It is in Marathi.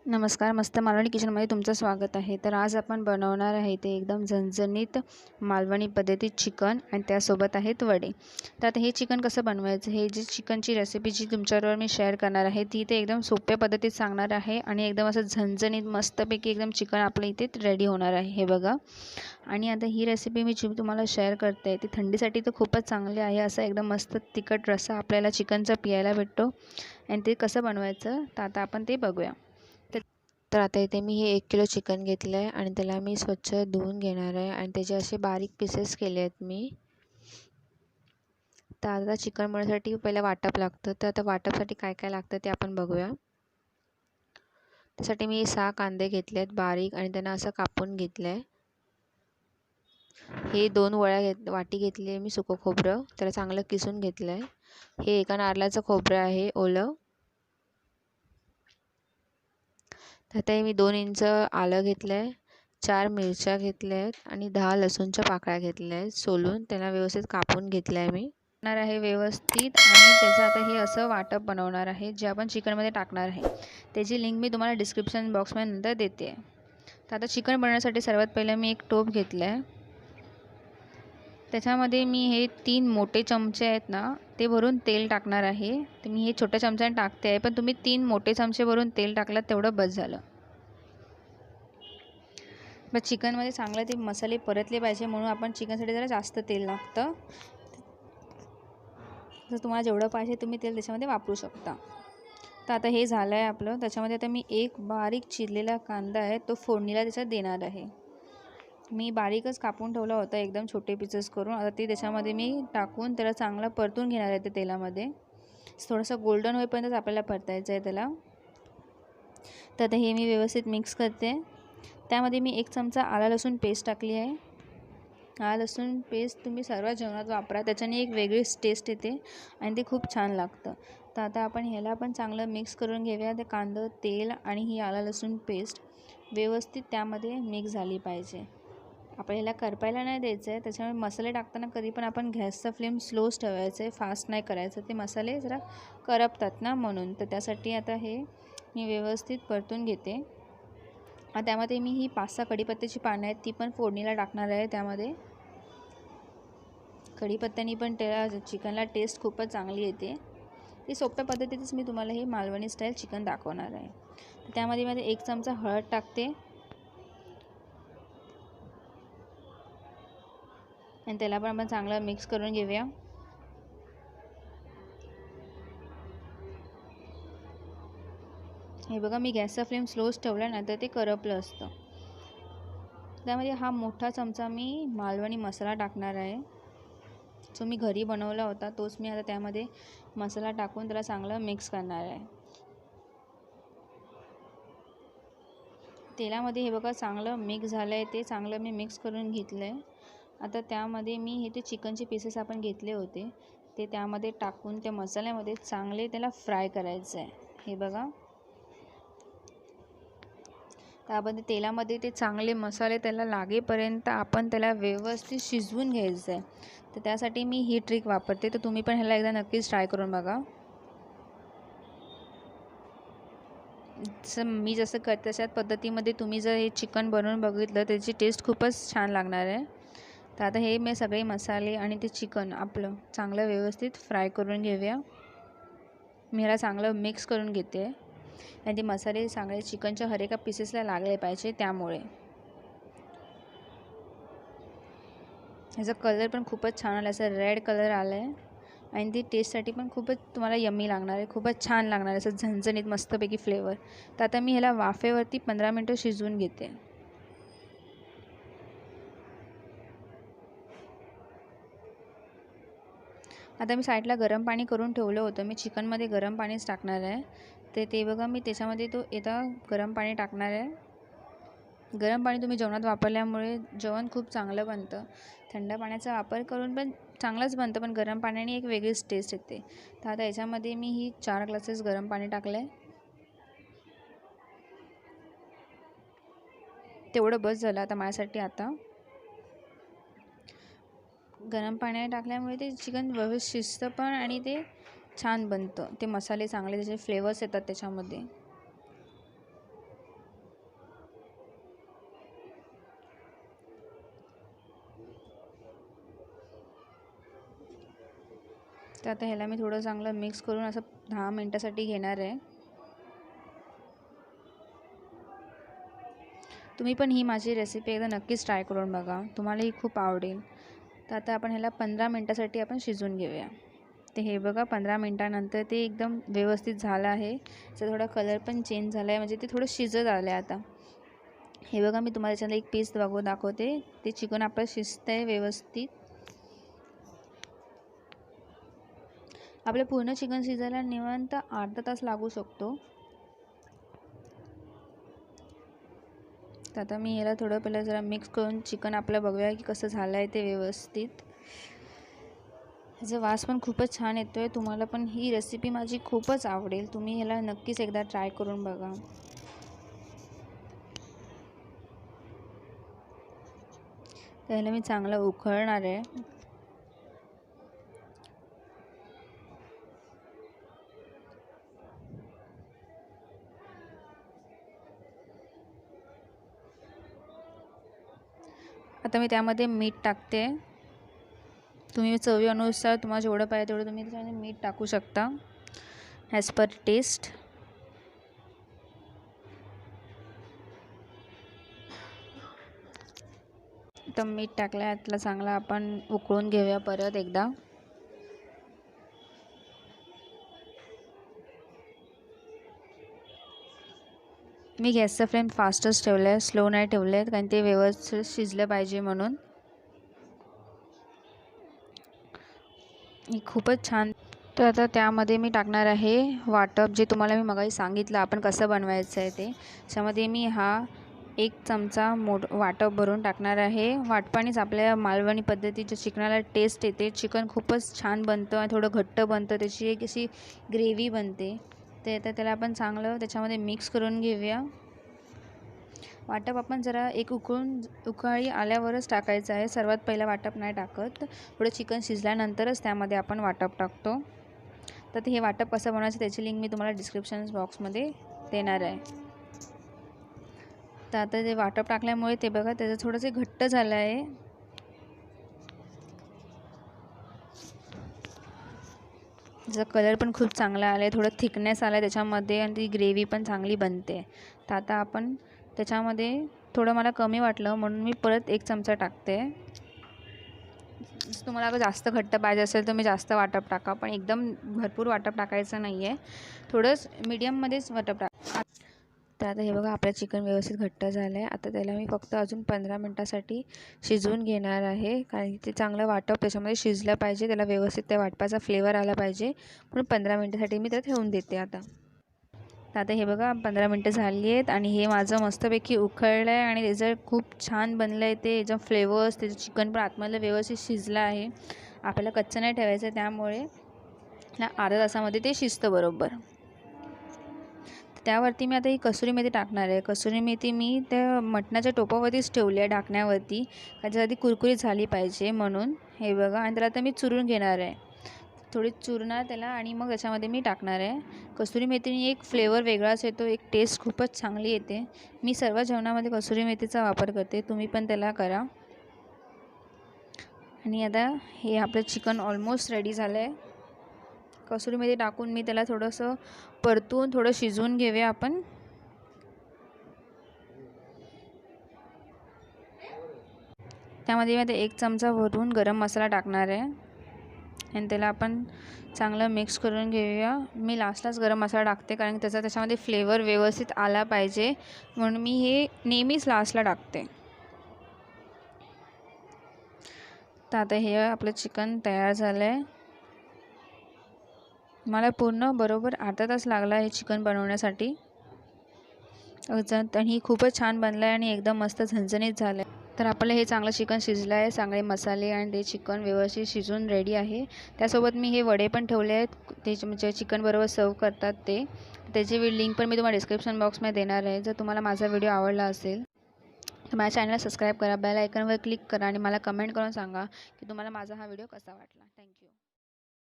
नमस्कार, मस्त मालवणी किचनमध्ये तुमचं स्वागत आहे. तर आज आपण बनवणार आहे ते एकदम झणझणीत मालवणी पद्धतीत चिकन आणि त्यासोबत आहेत वडे. तर आता हे चिकन कसं बनवायचं, हे जी चिकनची रेसिपी जी तुमच्याबरोबर मी शेअर करणार आहे ती ते एकदम सोप्या पद्धतीत सांगणार आहे आणि एकदम असं झणझणीत मस्तपैकी एकदम चिकन आपलं इथे रेडी होणार आहे. हे बघा. आणि आता ही रेसिपी मी जी तुम्हाला शेअर करते ती थंडीसाठी तर खूपच चांगली आहे. असा एकदम मस्त तिखट रस्सा आपल्याला चिकनचा पियायला भेटतो आणि ते कसं बनवायचं तर आता आपण ते बघूया. तर आता इथे मी हे 1 किलो चिकन घेतलं आहे आणि त्याला मी स्वच्छ धुवून घेणार आहे आणि त्याचे असे बारीक पीसेस केले आहेत मी. तर आता चिकन बनवण्यासाठी पहिलं वाटप लागतं. तर आता वाटपसाठी काय काय लागतं ते आपण बघूया. त्यासाठी मी 6 कांदे घेतले आहेत बारीक आणि त्यांना असं कापून घेतलं आहे. हे 2 वाटी घेतली आहे मी सुकं खोबरं, त्याला चांगलं किसून घेतलं आहे. हे एका नारळाचं खोबरं आहे ओलं. तर आता मी 2 इंच आलं घेतलं आहे, 4 मिरच्या घेतल्या आहेत आणि 10 लसूणच्या पाकळ्या घेतल्या आहेत सोलून. त्यांना व्यवस्थित कापून घेतलं आहे मी. बनवणार आहे व्यवस्थित आणि त्याचं आता हे असं वाटप बनवणार आहे जे आपण चिकनमध्ये टाकणार आहे. त्याची लिंक मी तुम्हाला डिस्क्रिप्शन बॉक्समध्ये नंतर देते. तर आता चिकन बनवण्यासाठी सर्वात पहिलं मी एक टोप घेतलं आहे. त्याच्यामध्ये मी हे 3 मोठे चमचे आहेत ना ते भरून तेल टाकणार आहे. तर मी हे छोट्या चमच्याने टाकते आहे, पण तुम्ही 3 मोठे चमचे भरून तेल टाकलात तेवढं बस झालं. मग चिकनमध्ये चांगलं ते मसाले परतले पाहिजे म्हणून आपण चिकनसाठी जरा जास्त तेल लागतं. जर तुम्हाला जेवढं पाहिजे तुम्ही तेल त्याच्यामध्ये वापरू शकता. तर आता हे झालं आहे आपलं. त्याच्यामध्ये आता मी एक बारीक चिरलेला कांदा आहे तो फोडणीला त्याच्यात देणार आहे. मी बारीकच कापून ठेवला होता एकदम छोटे पीसेस करून. आता ते त्याच्यामध्ये मी टाकून त्याला चांगला परतून घेणार आहे ते तेलामध्ये. थोडंसं गोल्डन होईपर्यंतच आपल्याला परतायचं आहे त्याला. तर आता हे मी व्यवस्थित मिक्स करते. त्यामध्ये मी 1 चमचा आला लसूण पेस्ट टाकली आहे. आला लसूण पेस्ट तुम्ही सर्व जेवणात वापरा, त्याच्याने एक वेगळीच टेस्ट येते आणि ते खूप छान लागतं. तर आता आपण ह्याला पण चांगलं मिक्स करून घेऊया. ते कांदा, तेल आणि ही आला लसूण पेस्ट व्यवस्थित त्यामध्ये मिक्स झाली पाहिजे. आपल्याला करपायला नाही द्यायचं आहे. त्याच्यामुळे मसाले टाकताना कधी पण आपण गॅसचा फ्लेम स्लोच ठेवायचं आहे, फास्ट नाही करायचं. ते मसाले जरा करपतात ना म्हणून. तर त्यासाठी आता हे मी व्यवस्थित परतून घेते. त्यामध्ये मी ही 5-6 कढीपत्त्याची पानं आहेत ती पण फोडणीला टाकणार आहे. त्यामध्ये कढीपत्त्याने पण त्याला चिकनला टेस्ट खूपच चांगली येते. ही सोप्या पद्धतीतच मी तुम्हाला हे मालवणी स्टाईल चिकन दाखवणार आहे. तर त्यामध्ये 1 चमचा हळद टाकते आणि त्याला पण आपण चांगलं मिक्स करून घेऊया. हे बघा मी गॅसचा फ्लेम स्लोच ठेवल्यानंतर ते करपलं असतं. त्यामध्ये हा मोठा चमचा मी मालवणी मसाला टाकणार आहे. जो मी घरी बनवला होता तोच मी आता त्यामध्ये मसाला टाकून त्याला चांगलं मिक्स करणार आहे. तेलामध्ये हे बघा चांगलं मिक्स झालं आहे. ते चांगलं मी मिक्स करून घेतलं आहे. आता त्यामध्ये मी हे ते चिकनचे पीसेस आपण घेतले होते ते त्यामध्ये टाकून त्या मसाल्यामध्ये चांगले त्याला फ्राय करायचं आहे. हे बघा. तर आपण ते तेलामध्ये ते चांगले मसाले त्याला लागेपर्यंत आपण त्याला व्यवस्थित शिजवून घ्यायचं आहे. तर त्यासाठी मी ही ट्रिक वापरते. तर तुम्ही पण ह्याला एकदा नक्कीच ट्राय करून बघा. मी जसं करते तशाच पद्धतीमध्ये तुम्ही जर हे चिकन बनवून बघितलं त्याची टेस्ट खूपच छान लागणार आहे. तर आता हे मी सगळे मसाले आणि ते चिकन आपलं चांगलं व्यवस्थित फ्राय करून घेऊया. मी ह्याला चांगलं मिक्स करून घेते आणि ते मसाले चांगले चिकनच्या हर एका पीसेसला लागले पाहिजे. त्यामुळे ह्याचा कलर पण खूपच छान आला, असा रेड कलर आला आहे आणि ती टेस्टसाठी पण खूपच तुम्हाला यम्मी लागणार आहे, खूपच छान लागणार आहे, असं झणझणीत मस्तपैकी फ्लेवर. तर आता मी ह्याला वाफेवरती 15 मिनटं शिजवून घेते. आता मी साईडला गरम पाणी करून ठेवलं होतं. मी चिकनमध्ये गरम पाणीच टाकणार आहे. ते बघा मी त्याच्यामध्ये गरम पाणी टाकणार आहे. गरम पाणी तुम्ही जेवणात वापरल्यामुळे जेवण खूप चांगलं बनतं. थंड पाण्याचा वापर करून पण चांगलंच बनतं, पण गरम पाण्याने एक वेगळीच टेस्ट येते. तर आता याच्यामध्ये मी ही 4 ग्लासेस गरम पाणी टाकलं आहे. तेवढं बस झालं आता माझ्यासाठी. आता गरम पाण्याने टाकल्यामुळे ते चिकन व्यवस्थित शिजतं पण आणि ते छान बनतं. ते मसाले चांगले त्याचे फ्लेवर्स येतात त्याच्यामध्ये. तर आता ह्याला मी थोडं चांगलं मिक्स करून असं 10 मिनटासाठी घेणार आहे. तुम्ही पण ही माझी रेसिपी एकदा नक्कीच ट्राय करून बघा, तुम्हालाही खूप आवडेल. तर आता आपण ह्याला 15 मिनटासाठी आपण शिजवून घेऊया. ते हे बघा 15 मिनटानंतर ते एकदम व्यवस्थित झालं आहे. त्याचा थोडा कलर पण चेंज झाला आहे, म्हणजे ते थोडं शिजत आलं आहे आता. हे बघा मी तुम्हाला याच्यातलं एक पीस दाखवते. ते चिकन आपलं शिजतं आहे व्यवस्थित. आपलं पूर्ण चिकन शिजायला निवांत अर्धा तास लागू शकतो. तर आता मी याला थोडं पहिलं जरा मिक्स करून चिकन आपलं बघूया की कसं झालं आहे ते व्यवस्थित. ह्याचा वास पण खूपच छान येतो आहे. तुम्हाला पण ही रेसिपी माझी खूपच आवडेल. तुम्ही ह्याला नक्कीच एकदा ट्राय करून बघा. तर ह्याला मी चांगलं उकळणार आहे. आता मी त्यामध्ये मीठ टाकते. तुम्ही चवीनुसार तुम्हाला जेवढं पाहिजे तेवढं तुम्ही त्याच्यामध्ये मीठ टाकू शकता, ॲज पर टेस्ट. तर मीठ टाकलं आहे, त्याला चांगला आपण उकळून घेऊया परत एकदा. मी गॅसचा फ्लेम फास्टच ठेवला आहे, स्लो नाही ठेवले आहेत, कारण ते व्यवस्थित शिजलं पाहिजे म्हणून. खूपच छान. तर आता त्यामध्ये मी टाकणार आहे वाटप, जे तुम्हाला मी मगाशी सांगितलं आपण कसं बनवायचं आहे ते. त्याच्यामध्ये मी हा 1 चमचा वाटप भरून टाकणार आहे. वाटपानेच आपल्या मालवणी पद्धतीच्या चिकनाला टेस्ट येते. चिकन खूपच छान बनतं आणि थोडं घट्ट बनतं, त्याची एक अशी ग्रेव्ही बनते. ते आता त्याला आपण चांगलं त्याच्यामध्ये मिक्स करून घेऊया. वाटप आपण जरा एक उकळी आल्यावरच टाकायचं आहे. सर्वात पहिला वाटप नाही टाकत, थोडं चिकन शिजल्यानंतरच त्यामध्ये आपण वाटप टाकतो. तर हे वाटप कसं बनवायचं त्याची लिंक मी तुम्हाला डिस्क्रिप्शन बॉक्समध्ये देणार आहे. तर आता ते वाटप टाकल्यामुळे ते बघा त्याचं थोडंसं घट्ट झालं आहे. त्याचा कलर पण खूप चांगला आला आहे, थोडं थिकनेस आला आहे त्याच्यामध्ये आणि ती ग्रेव्ही पण चांगली बनते. तर आता आपण त्याच्यामध्ये थोडं मला कमी वाटलं म्हणून मी परत 1 चमचा टाकते. तुम्हाला अगर जास्त घट्ट पाहिजे असेल तर मी जास्त वाटप टाका, पण एकदम भरपूर वाटप टाकायचं नाही आहे, थोडंच मीडियममध्येच वाटप टाका. तर आता हे बघा आपलं चिकन व्यवस्थित घट्ट झालं आहे. आता त्याला मी फक्त अजून 15 मिनटासाठी शिजवून घेणार आहे, कारण ते चांगलं वाटप त्याच्यामध्ये शिजलं पाहिजे, त्याला व्यवस्थित त्या वाटपाचा फ्लेवर आला पाहिजे, म्हणून 15 मिनटासाठी मी त्यात ठेवून देते. आता हे बघा 15 मिनटं झाली आहेत आणि हे माझं मस्तपैकी उकळलं आहे आणि त्याचं खूप छान बनलं आहे. ते याचं फ्लेवर्स, त्याचं चिकन पण आतमधलं व्यवस्थित शिजलं आहे. आपल्याला कच्चं नाही ठेवायचं, त्यामुळे अर्ध्या तासामध्ये ते शिजतं बरोबर. त्यावरती मी आता ही कसुरी मेथी टाकणार आहे. कसुरी मेथी मी त्या मटणाच्या टोपावरतीच ठेवली आहे ढाकण्यावरती, त्याच्यासाठी कुरकुरीत झाली पाहिजे म्हणून. हे बघा, आणि त्याला आता मी चुरून घेणार आहे, थोडी चुरणार त्याला आणि मग त्याच्यामध्ये मी टाकणार आहे. कसुरी मेथीने एक फ्लेवर वेगळाच येतो, एक टेस्ट खूपच चांगली येते. मी सर्व जेवणामध्ये कसुरी मेथीचा वापर करते, तुम्ही पण त्याला करा. आणि आता हे आपलं चिकन ऑलमोस्ट रेडी झालं आहे. कसुरी मेथी टाकून मी त्याला थोडंसं परतून थोडं शिजवून घेऊया आपण. त्यामध्ये मी आता 1 चमचा भरून गरम मसाला टाकणार आहे आणि त्याला आपण चांगलं मिक्स करून घेऊया. मी लास्टलाच गरम मसाला टाकते, कारण त्याच्यामध्ये फ्लेवर व्यवस्थित आला पाहिजे, म्हणून मी हे नेहमीच लास्टला टाकते. तर आता हे आपलं चिकन तयार झालं आहे. मला पूर्ण बरोबर अर्धा तास लागला हे चिकन बनवण्यासाठी. आणि खूपच छान बनलं आहे आणि एकदम मस्त झणझणीत झालं आहे. तर आपलं हे चांगलं चिकन शिजलं आहे, चांगले मसाले आणि ते चिकन व्यवस्थित शिजून रेडी आहे. त्यासोबत मी हे वडे पण ठेवले आहेत, ते म्हणजे चिकनबरोबर सर्व करतात ते. त्याची लिंक पण मी तुम्हाला डिस्क्रिप्शन बॉक्समध्ये देणार आहे. जर तुम्हाला माझा व्हिडिओ आवडला असेल तर माझ्या चॅनलला सबस्क्राईब करा, बेल आयकॉनवर क्लिक करा आणि मला कमेंट करून सांगा की तुम्हाला माझा हा व्हिडिओ कसा वाटला. थँक्यू.